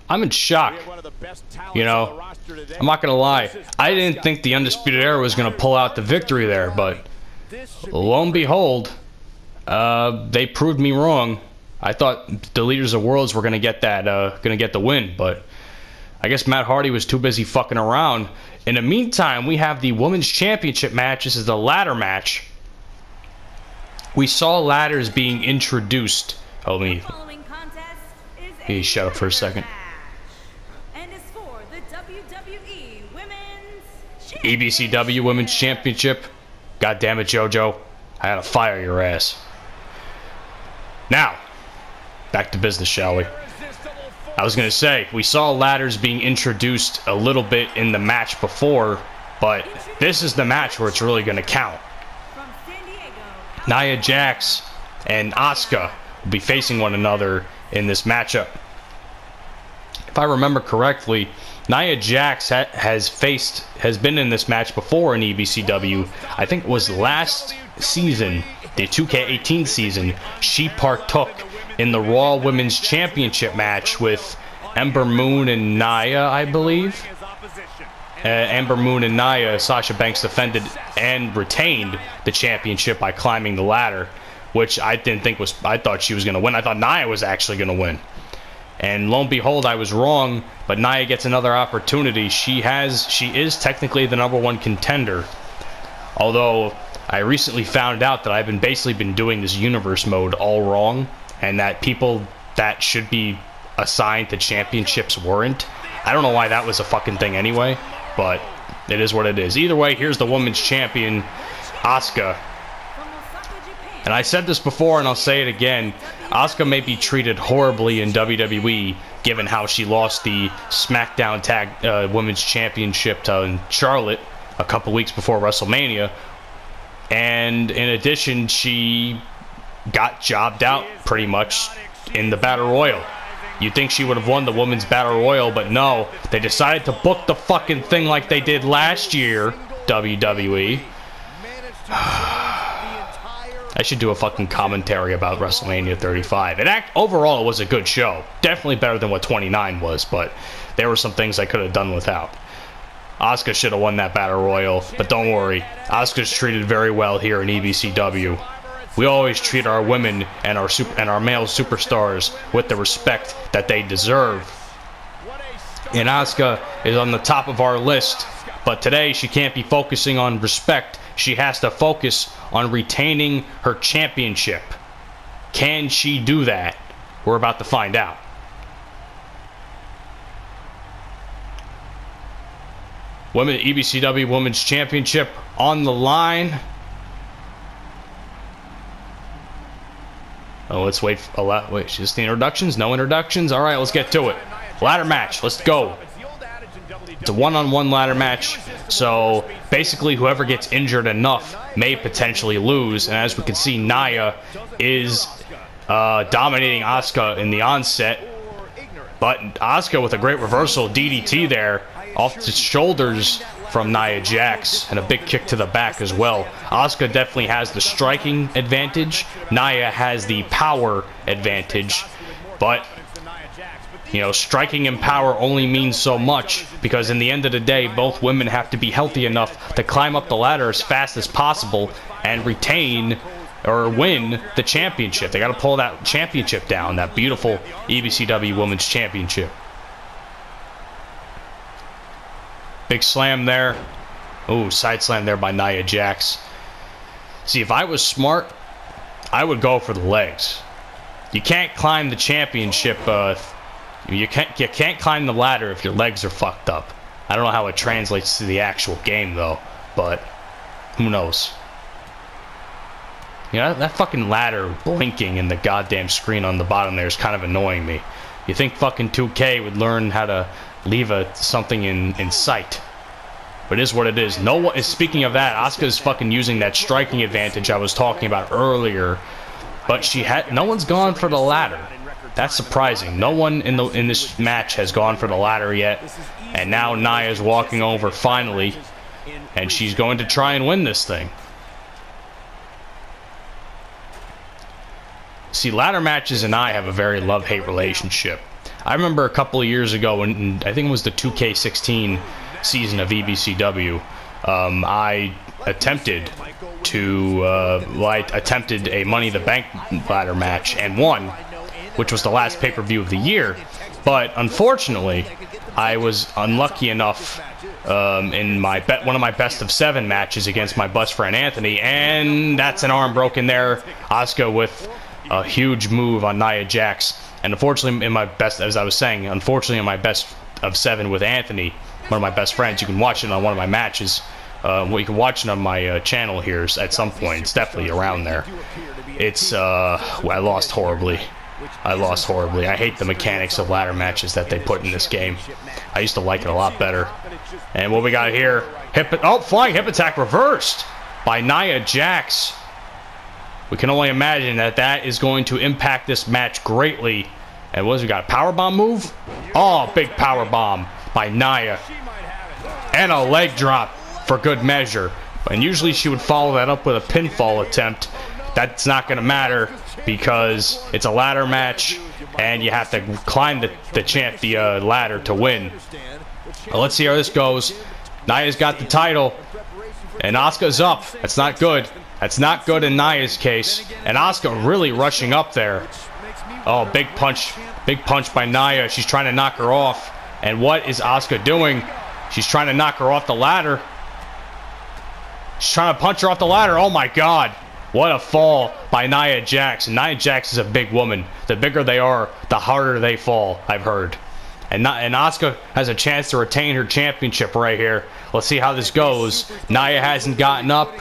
I'm in shock. You know, I'm not gonna lie. I didn't think the Undisputed Era was gonna pull out the victory there, but lo and behold, they proved me wrong. I thought the Leaders of Worlds were gonna get that, gonna get the win, but I guess Matt Hardy was too busy fucking around. In the meantime, we have the Women's Championship match. This is the ladder match. We saw ladders being introduced. Oh, let me shut up for a second. EBCW Women's Championship. God damn it, JoJo. I gotta fire your ass. Now, back to business, shall we? I was gonna say, we saw ladders being introduced a little bit in the match before, but this is the match where it's really gonna count. Nia Jax and Asuka will be facing one another in this matchup. If I remember correctly, Nia Jax has been in this match before in EBCW. I think it was last season, the 2K18 season. She partook in the Raw Women's Championship match with Ember Moon and Nia, I believe. Ember Moon and Nia, Sasha Banks defended and retained the championship by climbing the ladder, which I didn't think was. I thought she was going to win. I thought Nia was actually going to win. And lo and behold, I was wrong, but Nia gets another opportunity. She is technically the #1 contender. Although I recently found out that I've basically been doing this universe mode all wrong, and that people that should be assigned to championships weren't. I don't know why that was a fucking thing anyway, but it is what it is. Either way, here's the women's champion, Asuka. And I said this before and I'll say it again. Asuka may be treated horribly in WWE given how she lost the SmackDown Tag Women's Championship to Charlotte a couple weeks before WrestleMania. And in addition, she got jobbed out pretty much in the Battle Royal. You'd think she would have won the Women's Battle Royal, but no. They decided to book the fucking thing like they did last year, WWE. I should do a fucking commentary about WrestleMania 35. Overall, it was a good show. Definitely better than what 29 was, but there were some things I could have done without. Asuka should have won that Battle Royal, but don't worry. Asuka's treated very well here in EBCW. We always treat our women and our male superstars with the respect that they deserve. And Asuka is on the top of our list, but today she can't be focusing on respect. She has to focus on retaining her championship. Can she do that? We're about to find out. EBCW Women's Championship on the line. Oh, let's wait. Wait, just the introductions? No introductions? All right, let's get to it. Ladder match. Let's go. It's a one-on-one ladder match, so basically whoever gets injured enough may potentially lose. And as we can see, Nia is dominating Asuka in the onset, but Asuka with a great reversal DDT there off the shoulders from Nia Jax, and a big kick to the back as well. Asuka definitely has the striking advantage. Nia has the power advantage, but you know, striking and power only means so much, because in the end of the day, both women have to be healthy enough to climb up the ladder as fast as possible and retain or win the championship. They got to pull that championship down, that beautiful EBCW Women's Championship. Big slam there. Ooh, side slam there by Nia Jax. See, if I was smart, I would go for the legs. You can't climb the championship. You can't climb the ladder if your legs are fucked up. I don't know how it translates to the actual game though, but who knows? You know, that fucking ladder blinking in the goddamn screen on the bottom there is kind of annoying me. You think fucking 2K would learn how to leave something in sight? But it is what it is. No one is. Speaking of that, Asuka's fucking using that striking advantage I was talking about earlier, but no one's gone for the ladder. That's surprising. No one in this match has gone for the ladder yet, and now Nia's walking over finally, and she's going to try and win this thing. See, ladder matches and I have a very love-hate relationship. I remember a couple of years ago, when I think it was the 2K19 season of EBCW, I attempted a Money in the Bank ladder match and won, which was the last pay-per-view of the year. But unfortunately, I was unlucky enough in one of my best of 7 matches against my best friend Anthony, and that's an arm broken there. Asuka with a huge move on Nia Jax, and unfortunately, in my best, as I was saying, unfortunately in my best of 7 with Anthony, one of my best friends, you can watch it on one of my matches. You can watch it on my channel here at some point. It's definitely around there. It's I lost horribly. I hate the mechanics of ladder matches that they put in this game. I used to like it a lot better. And what we got here? Flying hip attack reversed by Nia Jax. We can only imagine that is going to impact this match greatly. And what we got? A powerbomb move? Oh, big powerbomb by Nia. And a leg drop for good measure. And usually she would follow that up with a pinfall attempt. That's not going to matter because it's a ladder match and you have to climb the ladder to win. Well, let's see how this goes. Nia's got the title and Asuka's up. That's not good. That's not good in Nia's case. And Asuka really rushing up there. Oh, big punch by Nia. She's trying to knock her off. And what is Asuka doing? She's trying to knock her off the ladder. She's trying to punch her off the ladder. Oh my God. What a fall by Nia Jax. And Nia Jax is a big woman. The bigger they are, the harder they fall, I've heard. And Asuka has a chance to retain her championship right here. Let's see how this goes. Nia hasn't gotten up,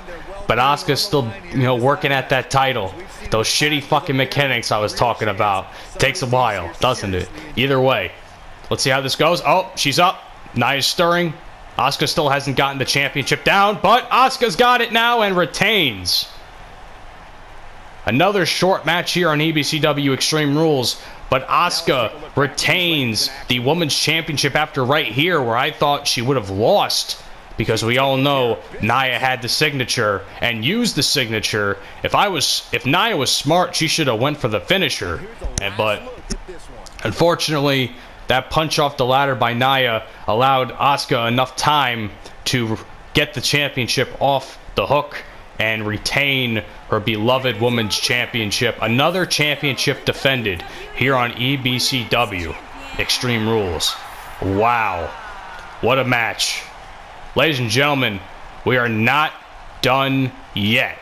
but Asuka's still, working at that title. Those shitty fucking mechanics I was talking about. Takes a while, doesn't it? Either way. Let's see how this goes. Oh, she's up. Nia's stirring. Asuka still hasn't gotten the championship down, but Asuka's got it now and retains. Another short match here on EBCW Extreme Rules, but Asuka retains the Women's Championship after right here where I thought she would have lost because we all know Nia had the signature and used the signature. If Nia was smart, she should have went for the finisher. But unfortunately, that punch off the ladder by Nia allowed Asuka enough time to get the championship off the hook and retain her beloved Women's Championship. Another championship defended here on EBCW Extreme Rules. Wow. What a match. Ladies and gentlemen, we are not done yet.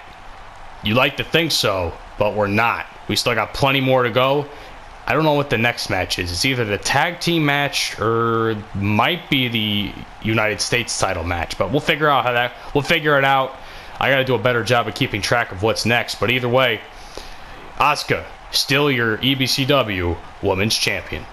You like to think so, but we're not. We still got plenty more to go. I don't know what the next match is. It's either the tag team match or might be the United States title match, but we'll figure it out. I got to do a better job of keeping track of what's next, but either way, Asuka, still your EBCW Women's Champion.